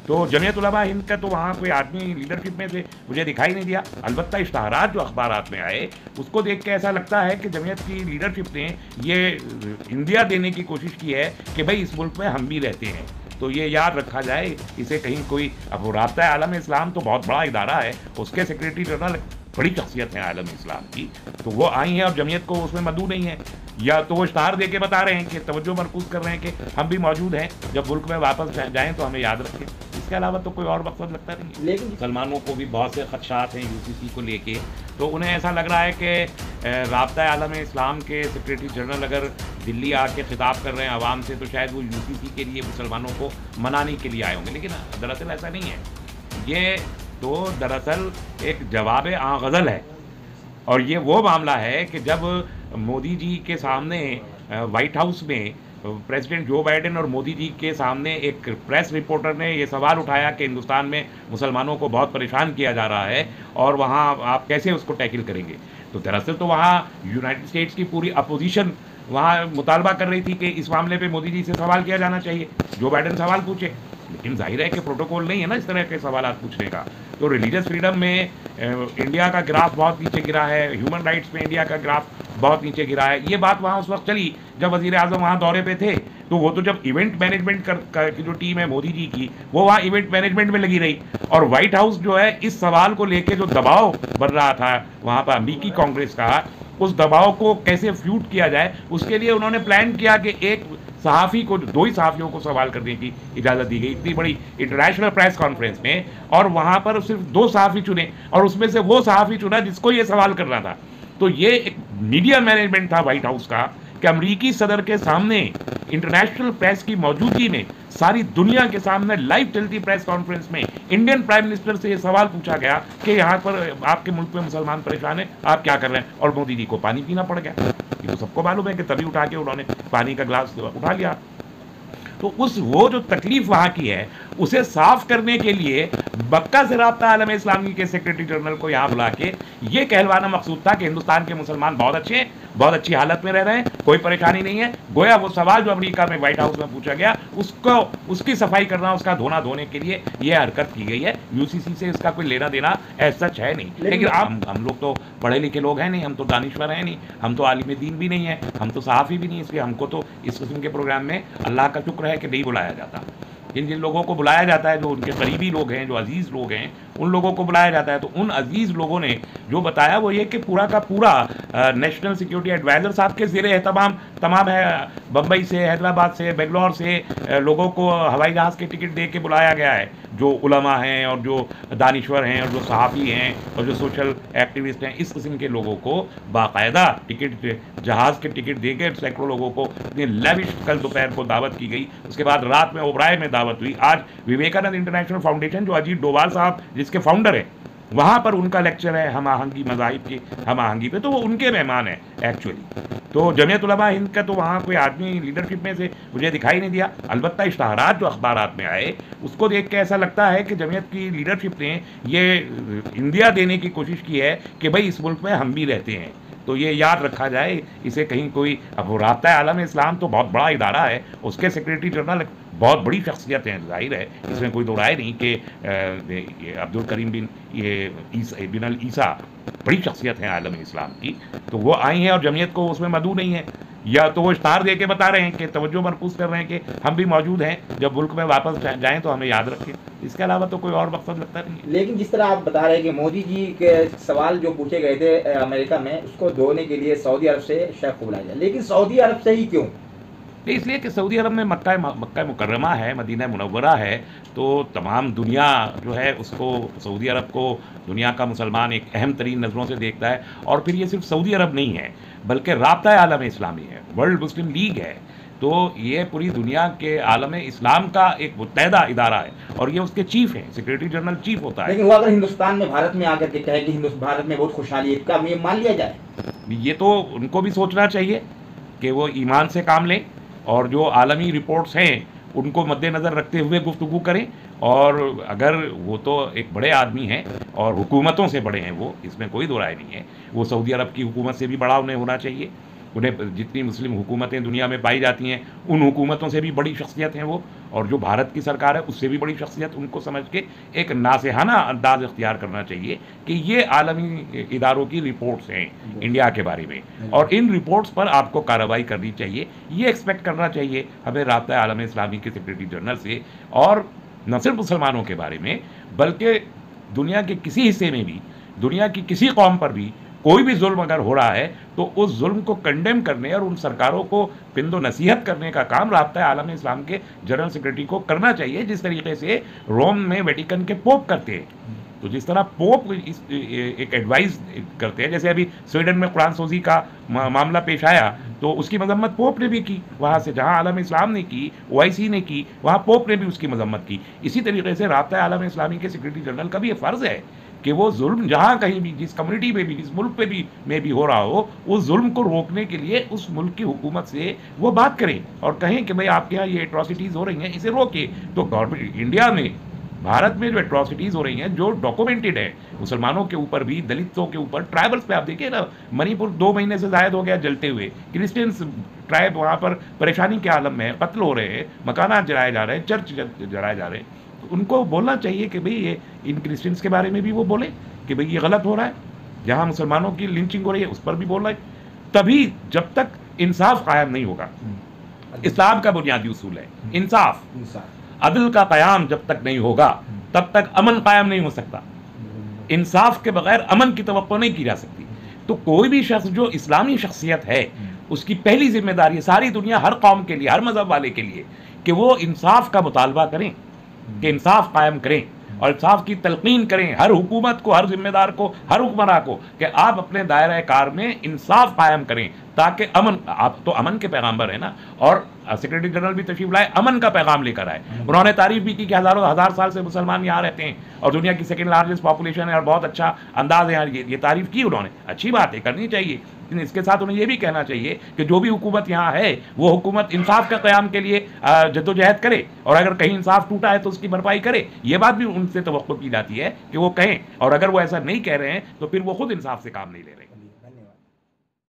तो जमीयत उलमा हिंद का तो वहाँ कोई आदमी लीडरशिप में से मुझे दिखाई नहीं दिया। अलबत्ता इश्तहारात जो अखबारात में आए उसको देख के ऐसा लगता है कि जमीयत की लीडरशिप ने ये इंडिया देने की कोशिश की है कि भाई इस मुल्क में हम भी रहते हैं। तो ये याद रखा जाए, इसे कहीं कोई, अब राब्ता आलम इस्लाम तो बहुत बड़ा इदारा है, उसके सेक्रेटरी जनरल बड़ी शख्सियत है आलम इस्लाम की, तो वो आई हैं और जमीयत को उसमें मदऊ नहीं है, या तो वो इश्तहार दे के बता रहे हैं कि तवज्जो मरकूज कर रहे हैं कि हम भी मौजूद हैं, जब मुल्क में वापस जाएँ तो हमें याद रखें। इसके अलावा तो कोई और मकसद लगता नहीं है। लेकिन मुसलमानों को भी बहुत से खदशात हैं यूसीसी को लेके, तो उन्हें ऐसा लग रहा है कि राब्ता आलम इस्लाम के सेक्रेटरी जनरल अगर दिल्ली आके खिताब कर रहे हैं आवाम से, तो शायद वो यूसीसी के लिए मुसलमानों को मनाने के लिए आए होंगे, लेकिन दरअसल ऐसा नहीं है। ये तो दरअसल एक जवाब आ गज़ल है, और ये वो मामला है कि जब मोदी जी के सामने वाइट हाउस में प्रेसिडेंट जो बाइडेन और मोदी जी के सामने एक प्रेस रिपोर्टर ने ये सवाल उठाया कि हिंदुस्तान में मुसलमानों को बहुत परेशान किया जा रहा है और वहाँ आप कैसे उसको टैकल करेंगे, तो दरअसल तो वहाँ यूनाइटेड स्टेट्स की पूरी अपोजिशन वहाँ मुतालबा कर रही थी कि इस मामले पे मोदी जी से सवाल किया जाना चाहिए, जो बाइडेन सवाल पूछे। लेकिन जाहिर है कि प्रोटोकॉल नहीं है ना इस तरह के सवाल पूछने का। तो रिलीजियस फ्रीडम में इंडिया का ग्राफ बहुत नीचे गिरा है, ह्यूमन राइट्स में इंडिया का ग्राफ बहुत नीचे गिरा है। ये बात वहाँ उस वक्त चली जब वज़ीर आज़म वहाँ दौरे पे थे, तो वो तो जब इवेंट मैनेजमेंट की जो टीम है मोदी जी की, वो वहाँ इवेंट मैनेजमेंट में लगी रही, और वाइट हाउस जो है इस सवाल को लेके जो दबाव बन रहा था वहाँ पर अमरीकी कांग्रेस का, उस दबाव को कैसे फ्यूट किया जाए उसके लिए उन्होंने प्लान किया कि एक सहाफ़ी को, दो ही सहाफ़ियों को सवाल करने की इजाज़त दी गई इतनी बड़ी इंटरनेशनल प्रेस कॉन्फ्रेंस में, और वहाँ पर सिर्फ दो सहाफ़ी चुने और उसमें से वो सहाफ़ी चुना जिसको ये सवाल करना था। तो ये एक मीडिया मैनेजमेंट था वाइट हाउस का कि अमरीकी सदर के सामने इंटरनेशनल प्रेस की मौजूदगी में, सारी दुनिया के सामने लाइव चलती प्रेस कॉन्फ्रेंस में इंडियन प्राइम मिनिस्टर से ये सवाल पूछा गया कि यहाँ पर आपके मुल्क में मुसलमान परेशान है, आप क्या कर रहे हैं, और मोदी जी को पानी पीना पड़ गया। ये तो सबको मालूम है कि तभी उठा के उन्होंने पानी का गिलास उठा लिया। तो उस वो जो तकलीफ वहाँ की है उसे साफ करने के लिए मक्का से राब्ता आलम इस्लामी के सेक्रेटरी जनरल को यहाँ बुला के ये कहलवाना मकसूद था कि हिंदुस्तान के मुसलमान बहुत अच्छे हैं, बहुत अच्छी हालत में रह रहे हैं, कोई परेशानी नहीं है। गोया वो सवाल जो अमेरिका में व्हाइट हाउस में पूछा गया उसको, उसकी सफाई करना, उसका धोना धोने के लिए ये हरकत की गई है। यूसीसी से इसका कोई लेना देना ऐसा सच है नहीं। लेकिन हम लोग तो पढ़े लिखे लोग हैं नहीं, हम तो दानिश्वर हैं नहीं, हम तो आलिम दीन भी नहीं है, हम तो सहाफ़ी भी नहीं, इसलिए हमको तो इस किस्म के प्रोग्राम में अल्लाह का शुक्र है कि नहीं बुलाया जाता। जिन लोगों को बुलाया जाता है, जो उनके करीबी लोग हैं, जो अजीज़ लोग हैं, उन लोगों को बुलाया जाता है। तो उन अजीज़ लोगों ने जो बताया वो ये कि पूरा का पूरा नेशनल सिक्योरिटी एडवाइज़र साहब के ज़ेरे एहतमाम तमाम है, बम्बई से, हैदराबाद से, बेंगलोर से लोगों को हवाई जहाज़ के टिकट दे के बुलाया गया है, जो उलमा हैं और जो दानिश्वर हैं और जो सहाफ़ी हैं और जो सोशल एक्टिविस्ट हैं, इस किस्म के लोगों को बाकायदा टिकट, जहाज़ के टिकट दे के सैकड़ों लोगों को इतनी लेविश कल दोपहर को दावत की गई। उसके बाद रात में ओबराय में दावत हुई। आज विवेकानंद इंटरनेशनल फाउंडेशन जो अजीत डोभाल साहब जिसके फाउंडर हैं, वहाँ पर उनका लेक्चर है हम आहंगी, मज़ाहिब की हम आहंगी पे, तो वो उनके मेहमान हैं एक्चुअली। तो जमीयत उलमा हिंद का तो वहाँ कोई आदमी लीडरशिप में से मुझे दिखाई नहीं दिया। अलबत्ता इश्तहारात जो अखबारात में आए उसको देख के ऐसा लगता है कि जमीयत की लीडरशिप ने ये इंडिया देने की कोशिश की है कि भाई इस मुल्क में हम भी रहते हैं। तो ये याद रखा जाए, इसे कहीं कोई, अब राब्ता आलम इस्लाम तो बहुत बड़ा इदारा है, उसके सेक्रेटरी जनरल बहुत बड़ी शख्सियत हैं, जाहिर है इसमें कोई दो राय नहीं कि अब्दुल करीम बिन अल ईसा बड़ी शख्सियत हैं आलम इस्लाम की, तो वो आई हैं और जमीयत को उसमें मदऊ नहीं है, या तो वो इश्तहार दे के बता रहे हैं कि तवज्जो मरकूज कर रहे हैं कि हम भी मौजूद हैं, जब मुल्क में वापस जाएँ तो हमें याद रखें। इसके अलावा तो कोई और मकसद लगता नहीं है। लेकिन जिस तरह आप बता रहे हैं कि मोदी जी के सवाल जो पूछे गए थे अमेरिका में, उसको धोने के लिए सऊदी अरब से शेख को बुलाया जाए, लेकिन सऊदी अरब से ही क्यों? इसलिए कि सऊदी अरब में मक्का मुकर्रमा है, मदीना मुनव्वरा है, तो तमाम दुनिया जो है उसको, सऊदी अरब को दुनिया का मुसलमान एक अहम तरीन नज़रों से देखता है। और फिर ये सिर्फ सऊदी अरब नहीं है बल्कि राब्ता आलम इस्लामी है, वर्ल्ड मुस्लिम लीग है, तो ये पूरी दुनिया के आलम इस्लाम का एक मुत्तहदा इदारा है और ये उसके चीफ हैं, सेक्रेटरी जनरल चीफ होता है। लेकिन वो अगर हिंदुस्तान में, भारत में आकर के कहे कि भारत में बहुत खुशहाली है, इसका मान लिया जाए? ये तो उनको भी सोचना चाहिए कि वो ईमान से काम लें और जो आलमी रिपोर्ट्स हैं उनको मद्देनज़र रखते हुए गुफ्तगू करें। और अगर वो तो एक बड़े आदमी हैं और हुकूमतों से बड़े हैं वो, इसमें कोई दो राय नहीं है, वो सऊदी अरब की हुकूमत से भी बड़ा उन्हें होना चाहिए, उन्हें जितनी मुस्लिम हुकूमतें दुनिया में पाई जाती हैं उन हुकूमतों से भी बड़ी शख्सियत हैं वो, और जो भारत की सरकार है उससे भी बड़ी शख्सियत, उनको समझ के एक नासेहाना अंदाज इख्तियार करना चाहिए कि ये आलमी इदारों की रिपोर्ट्स हैं इंडिया के बारे में, और इन रिपोर्ट्स पर आपको कार्रवाई करनी चाहिए। ये एक्सपेक्ट करना चाहिए हमें राब्ता आलम इस्लामी के सेक्रेटरी जनरल से, और न सिर्फ मुसलमानों के बारे में बल्कि दुनिया के किसी हिस्से में भी, दुनिया की किसी कौम पर भी कोई भी जुल्म अगर हो रहा है तो उस जुल्म को कंडेम करने और उन सरकारों को पिंदो नसीहत करने का काम राब्ता आलम इस्लाम के जनरल सेक्रेटरी को करना चाहिए, जिस तरीके से रोम में वेटिकन के पोप करते हैं। तो जिस तरह पोप एक एडवाइस करते हैं, जैसे अभी स्वीडन में कुरान सोजी का मामला पेश आया तो उसकी मजम्मत पोप ने भी की, वहाँ से जहाँ आलम इस्लाम ने की, OIC ने की, वहाँ पोप ने भी उसकी मजम्मत की। इसी तरीके से राब्ता आलम इस्लामी के सेक्रेटरी जनरल का भी ये फ़र्ज़ है कि वो जुल्म जहाँ कहीं भी, जिस कम्युनिटी में भी, जिस मुल्क पे भी में भी हो रहा हो, उस जुल्म को रोकने के लिए उस मुल्क की हुकूमत से वो बात करें और कहें कि भाई आपके यहाँ ये एट्रॉसिटीज़ हो रही हैं, इसे रोकिए। तो गवर्नमेंट इंडिया में, भारत में जो एट्रॉसिटीज़ हो रही हैं जो डॉक्यूमेंटेड है, मुसलमानों के ऊपर भी, दलितों के ऊपर, ट्राइबल्स पे आप देखिए ना, मणिपुर 2 महीने से ज़ायद हो गया जलते हुए, क्रिश्चियंस ट्राइब वहाँ पर परेशानी के आलम में है, कत्ल हो रहे हैं, मकानात जलाए जा रहे हैं, चर्च जलाए जा रहे हैं। उनको बोलना चाहिए कि भाई ये इन क्रिश्चियंस के बारे में भी वो बोले कि भाई ये गलत हो रहा है, जहाँ मुसलमानों की लिंचिंग हो रही है उस पर भी बोल रहा है। तभी जब तक इंसाफ कायम नहीं होगा, इस्लाम का बुनियादी उसूल है इंसाफ, अदल का क़याम जब तक नहीं होगा तब तक अमन कायम नहीं हो सकता। इंसाफ के बगैर अमन की तवक्को नहीं की जा सकती। तो कोई भी शख्स जो इस्लामी शख्सियत है उसकी पहली जिम्मेदारी है सारी दुनिया, हर कौम के लिए, हर मज़हब वाले के लिए, कि वो इंसाफ का मुतालबा करें, कि इंसाफ कायम करें और इंसाफ की तलकीन करें हर हुकूमत को, हर जिम्मेदार को, हर हुक्मरान को, कि आप अपने दायरा कार में इंसाफ कायम करें ताकि अमन, आप तो अमन के पैगाम्बर हैं ना, और सेक्रेटरी जनरल भी तशरीफ लाए, अमन का पैगाम लेकर आए। उन्होंने तारीफ भी की कि हज़ारों हज़ार साल से मुसलमान यहाँ रहते हैं और दुनिया की सेकेंड लार्जेस्ट पॉपुलेशन है और बहुत अच्छा अंदाज है, ये तारीफ की उन्होंने, अच्छी बात है, करनी चाहिए। लेकिन इसके साथ उन्हें ये भी कहना चाहिए कि जो भी हुकूमत यहाँ है वो हुकूमत इंसाफ का क़याम के लिए जद्दोजहद करे, और अगर कहीं इंसाफ टूटा है तो उसकी भरपाई करे। ये बात भी उनसे तवक्को की जाती है कि वो कहें, और अगर वो ऐसा नहीं कह रहे हैं तो फिर वो खुद इंसाफ से काम नहीं ले रहे।